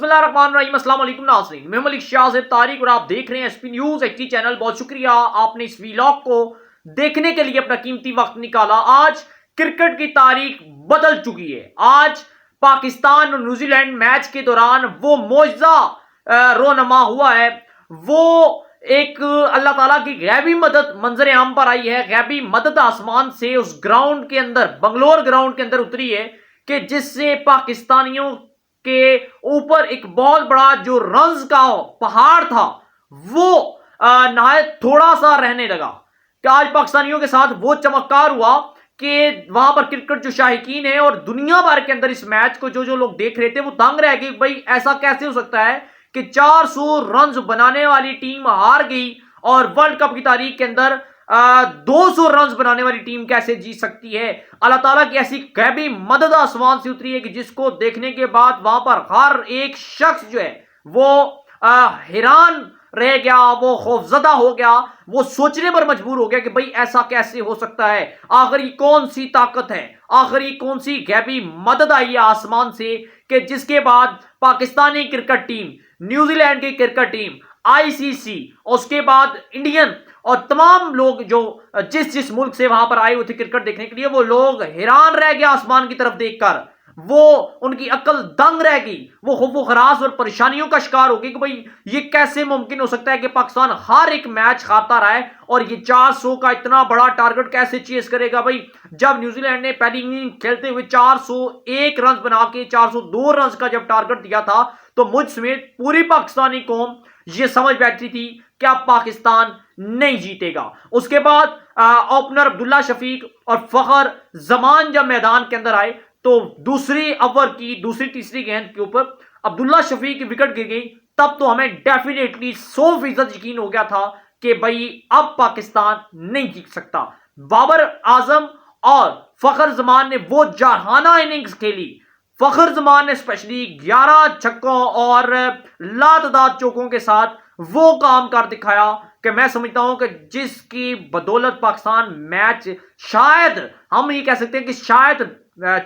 बिस्मिल्लाहिर्रहमानिर्रहीम। अस्सलाम वालेकुम नाज़रीन, मैं मलिक शाहज़ेब तारिक और आप देख रहे हैं एसपी न्यूज़ एचडी चैनल। बहुत शुक्रिया आपने इस वीलॉग को देखने के लिए अपना कीमती वक्त निकाला। आज क्रिकेट की तारीख बदल चुकी है। आज पाकिस्तान और न्यूजीलैंड मैच के दौरान वो मौजज़ा रोनमा हुआ है, वो एक अल्लाह ताला की गैबी मदद मंजर आम पर आई है। गैबी मदद आसमान से उस ग्राउंड के अंदर, बंगलोर ग्राउंड के अंदर उतरी है कि जिससे पाकिस्तानियों के ऊपर एक बहुत बड़ा जो रन्स का पहाड़ था वो नहायत थोड़ा सा रहने लगा। कि आज पाकिस्तानियों के साथ वो चमत्कार हुआ कि वहां पर क्रिकेट जो शाहीकीन है और दुनिया भर के अंदर इस मैच को जो जो लोग देख रहे थे वो दंग रह गए। भाई ऐसा कैसे हो सकता है कि 400 रन्स बनाने वाली टीम हार गई और वर्ल्ड कप की तारीख के अंदर 200 रन्स बनाने वाली टीम कैसे जीत सकती है। अल्लाह ताला की ऐसी गैबी मदद आसमान से उतरी है कि जिसको देखने के बाद वहां पर हर एक शख्स जो है वो हैरान रह गया, वो खौफजदा हो गया, वो सोचने पर मजबूर हो गया कि भाई ऐसा कैसे हो सकता है। आखिर ये कौन सी ताकत है, आखिर ये कौन सी गैबी मदद आई है आसमान से कि जिसके बाद पाकिस्तानी क्रिकेट टीम, न्यूजीलैंड की क्रिकेट टीम, आईसीसी, उसके बाद इंडियन और तमाम लोग जो जिस जिस मुल्क से वहां पर आए हुए थे क्रिकेट देखने के लिए, वो लोग हैरान रह गए आसमान की तरफ देखकर। वो उनकी अक्ल दंग रह गई, वो खरास और परेशानियों का शिकार हो गई कि भाई ये कैसे मुमकिन हो सकता है कि पाकिस्तान हर एक मैच खाता रहा है और ये 400 का इतना बड़ा टारगेट कैसे चेस करेगा। भाई जब न्यूजीलैंड ने पहली इनिंग खेलते हुए 401 रन बना के 402 रन का जब टारगेट दिया था तो मुझ समेत पूरी पाकिस्तानी कौम ये समझ बैठी थी कि अब पाकिस्तान नहीं जीतेगा। उसके बाद ओपनर अब्दुल्ला शफीक और फखर जमान जब मैदान के अंदर आए तो दूसरी ओवर की दूसरी तीसरी गेंद के ऊपर अब्दुल्ला शफीक की विकेट गिर गई। तब तो हमें डेफिनेटली 100% यकीन हो गया था कि भाई अब पाकिस्तान नहीं जीत सकता। बाबर आजम और फखर जमान ने वो जारहाना इनिंग्स खेली। फखर जमान ने स्पेशली 11 छक्कों और लातदार चौकों के साथ वो काम कर दिखाया कि मैं समझता हूं कि जिसकी बदौलत पाकिस्तान मैच, शायद हम ये कह सकते हैं कि शायद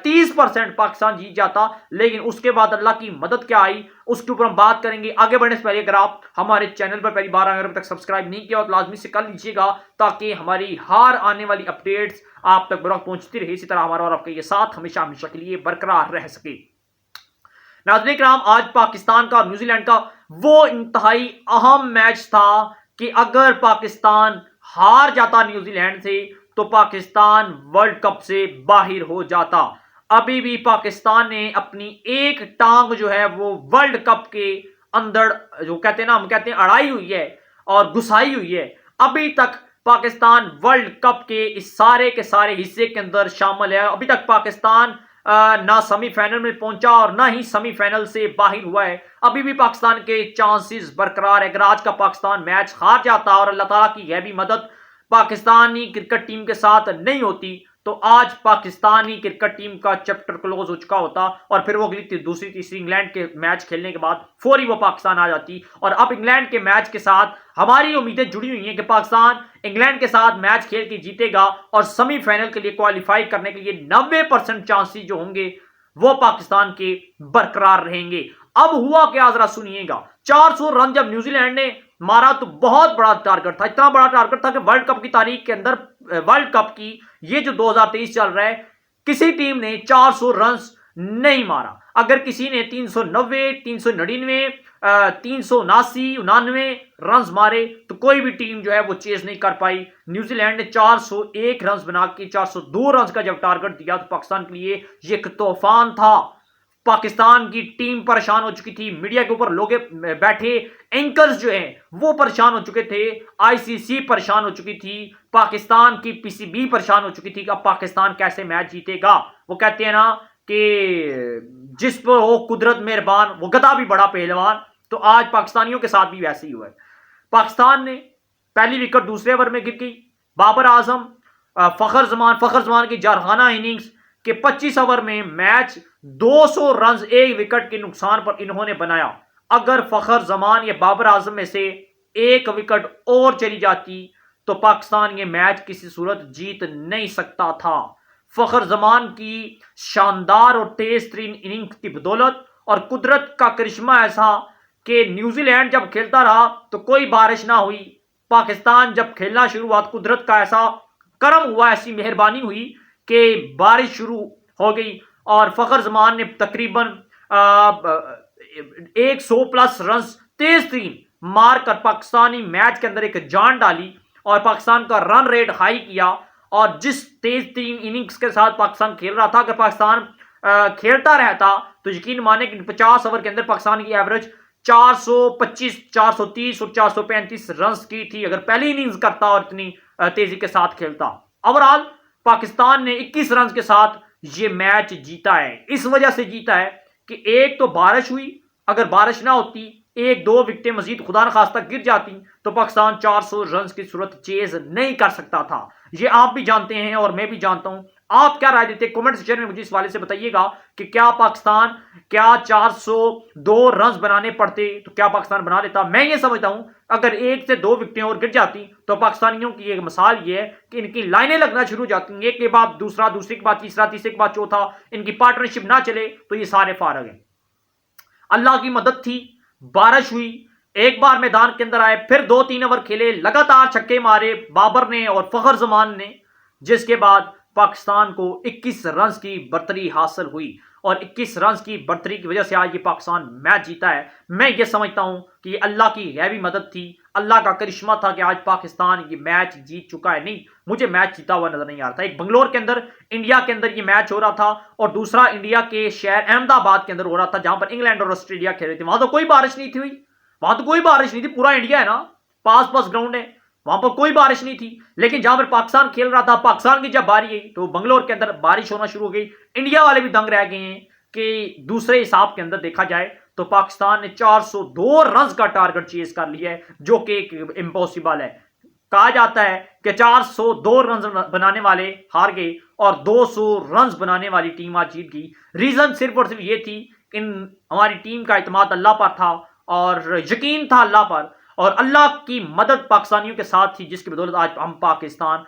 30% पाकिस्तान जीत जाता। लेकिन उसके बाद अल्लाह की मदद क्या आई उसके ऊपर हम बात करेंगे। आगे बढ़ने से पहले अगर आप हमारे चैनल पर पहली बार अगर अभी तक सब्सक्राइब नहीं किया तो लाजमी से कर लीजिएगा ताकि हमारी हर आने वाली अपडेट्स आप तक बराबर पहुंचती रहे। इसी तरह हमारा और आपका ये साथ हमेशा हमेशा के लिए बरकरार रह सके। नाज़रीन किराम, आज पाकिस्तान का और न्यूजीलैंड का वो इंतहाई अहम मैच था कि अगर पाकिस्तान हार जाता न्यूजीलैंड से तो पाकिस्तान वर्ल्ड कप से बाहर हो जाता। अभी भी पाकिस्तान ने अपनी एक टांग जो है वो वर्ल्ड कप के अंदर, जो कहते हैं ना, हम कहते हैं अड़ाई हुई है और घुसाई हुई है। अभी तक पाकिस्तान वर्ल्ड कप के इस सारे के सारे हिस्से के अंदर शामिल है। अभी तक पाकिस्तान ना सेमीफाइनल में पहुंचा और ना ही सेमीफाइनल से बाहर हुआ है। अभी भी पाकिस्तान के चांसेस बरकरार है। अगर आज का पाकिस्तान मैच हार जाता और अल्लाह ताला की गैबी मदद पाकिस्तानी क्रिकेट टीम के साथ नहीं होती तो आज पाकिस्तानी क्रिकेट टीम का चैप्टर क्लोज हो चुका होता और फिर वो अगली दूसरी तीसरी इंग्लैंड के मैच खेलने के बाद फौरी वो पाकिस्तान आ जाती। और अब इंग्लैंड के मैच के साथ हमारी उम्मीदें जुड़ी हुई हैं कि पाकिस्तान इंग्लैंड के साथ मैच खेल के जीतेगा और सेमीफाइनल के लिए क्वालिफाई करने के लिए 90% चांसेस जो होंगे वो पाकिस्तान के बरकरार रहेंगे। अब हुआ क्या जरा सुनिएगा। 400 रन जब न्यूजीलैंड ने मारा तो बहुत बड़ा टारगेट था, इतना बड़ा टारगेट था कि वर्ल्ड कप की तारीख के अंदर, वर्ल्ड कप की ये जो 2023 चल रहा है, किसी टीम ने 400 रन नहीं मारा। अगर किसी ने 390, 399, 379, 99 रन मारे तो कोई भी टीम जो है वो चेज नहीं कर पाई। न्यूजीलैंड ने 401 रन बना के 402 रन का जब टारगेट दिया तो पाकिस्तान के लिए ये एक तूफान था। पाकिस्तान की टीम परेशान हो चुकी थी, मीडिया के ऊपर लोग बैठे एंकर्स जो हैं वो परेशान हो चुके थे, आईसीसी परेशान हो चुकी थी, पाकिस्तान की पीसीबी परेशान हो चुकी थी कि अब पाकिस्तान कैसे मैच जीतेगा। वो कहते हैं ना कि जिस पर हो कुदरत मेहरबान वो गधा भी बड़ा पहलवान। तो आज पाकिस्तानियों के साथ भी वैसे ही हुआ है। पाकिस्तान ने पहली विकेट दूसरे ओवर में गिर गई। बाबर आजम, फखर जमान की जारहाना इनिंग्स के 25 ओवर में मैच 200 रन एक विकेट के नुकसान पर इन्होंने बनाया। अगर फखर जमान या बाबर आजम में से एक विकेट और चली जाती तो पाकिस्तान ये मैच किसी सूरत जीत नहीं सकता था। फखर जमान की शानदार और तेज तरीन इनिंग की बदौलत और कुदरत का करिश्मा ऐसा कि न्यूजीलैंड जब खेलता रहा तो कोई बारिश ना हुई, पाकिस्तान जब खेलना शुरू हुआ तो कुदरत का ऐसा करम हुआ, ऐसी मेहरबानी हुई कि बारिश शुरू हो गई और फखर जमान ने तकरीबन 100+ रन तेज तीन मार कर पाकिस्तानी मैच के अंदर एक जान डाली और पाकिस्तान का रन रेट हाई किया। और जिस तेज तीन इनिंग्स के साथ पाकिस्तान खेल रहा था, अगर पाकिस्तान खेलता रहता तो यकीन माने कि 50 ओवर के अंदर पाकिस्तान की एवरेज 425, 430 और 435 रन की थी, अगर पहली इनिंग्स करता और इतनी तेजी के साथ खेलता। ओवरऑल पाकिस्तान ने 21 रन के साथ ये मैच जीता है। इस वजह से जीता है कि एक तो बारिश हुई, अगर बारिश ना होती, एक दो विकेटें मजीद खुदा न खास्ता गिर जाती तो पाकिस्तान 400 रन की सूरत चेज नहीं कर सकता था। ये आप भी जानते हैं और मैं भी जानता हूं। आप क्या राय देते हैं कमेंट सेक्शन में मुझे इस वाले से बताइएगा कि क्या पाकिस्तान 402 रन बनाने पड़ते तो क्या पाकिस्तान बना लेता। मैं ये समझता हूं अगर एक से दो विकेटें और गिर जाती तो पाकिस्तानियों की एक मिसाल ये है कि इनकी लाइनें लगना शुरू हो जाती, एक के बाद दूसरा, दूसरे के बाद तीसरा, तीसरे के बाद चौथा, इनकी पार्टनरशिप ना चले तो ये सारे फारग हैं। अल्लाह की मदद थी, बारिश हुई, एक बार मैदान के अंदर आए, फिर 2-3 ओवर खेले, लगातार छक्के मारे बाबर ने और फखर जमान ने, जिसके बाद पाकिस्तान को 21 रन की बढ़तरी हासिल हुई और 21 रन की बढ़तरी की वजह से आज ये पाकिस्तान मैच जीता है। मैं ये समझता हूं कि ये अल्लाह की गैबी मदद थी, अल्लाह का करिश्मा था कि आज पाकिस्तान ये मैच जीत चुका है। नहीं, मुझे मैच जीता हुआ नजर नहीं आ रहा था। एक बंगलोर के अंदर, इंडिया के अंदर ये मैच हो रहा था और दूसरा इंडिया के शहर अहमदाबाद के अंदर हो रहा था जहां पर इंग्लैंड और ऑस्ट्रेलिया खेल रहे थे। वहां तो कोई बारिश नहीं थी हुई, वहां तो कोई बारिश नहीं थी, पूरा इंडिया है ना, पास पास ग्राउंड है, वहां पर कोई बारिश नहीं थी। लेकिन जहां पर पाकिस्तान खेल रहा था, पाकिस्तान की जब बारी आई तो बंगलोर के अंदर बारिश होना शुरू हो गई। इंडिया वाले भी दंग रह गए हैं कि दूसरे हिसाब के अंदर देखा जाए तो पाकिस्तान ने 402 रन का टारगेट चेज कर लिया है, जो कि एक इम्पॉसिबल है। कहा जाता है कि 402 रन बनाने वाले हार गए और 200 रन बनाने वाली टीम आज जीत गई। रीजन सिर्फ और सिर्फ ये थी कि हमारी टीम का इत्मीनान अल्लाह पर था और यकीन था अल्लाह पर, और अल्लाह की मदद पाकिस्तानियों के साथ थी, जिसकी बदौलत आज हम पाकिस्तानी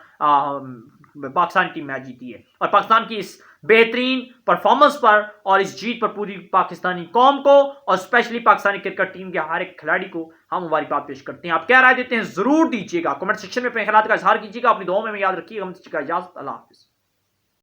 टीम मैच जीती है। और पाकिस्तान की इस बेहतरीन परफॉर्मेंस पर और इस जीत पर पूरी पाकिस्तानी कौम को और स्पेशली पाकिस्तानी क्रिकेट टीम के हर एक खिलाड़ी को हम मुबारकबाद पेश करते हैं। आप क्या राय देते हैं जरूर दीजिएगा, कमेंट सेक्शन में अपने ख्यालात का इजहार कीजिएगा। अपनी दुआओं में याद रखिएगा। हम इजाजत, अल्लाह हाफिज़।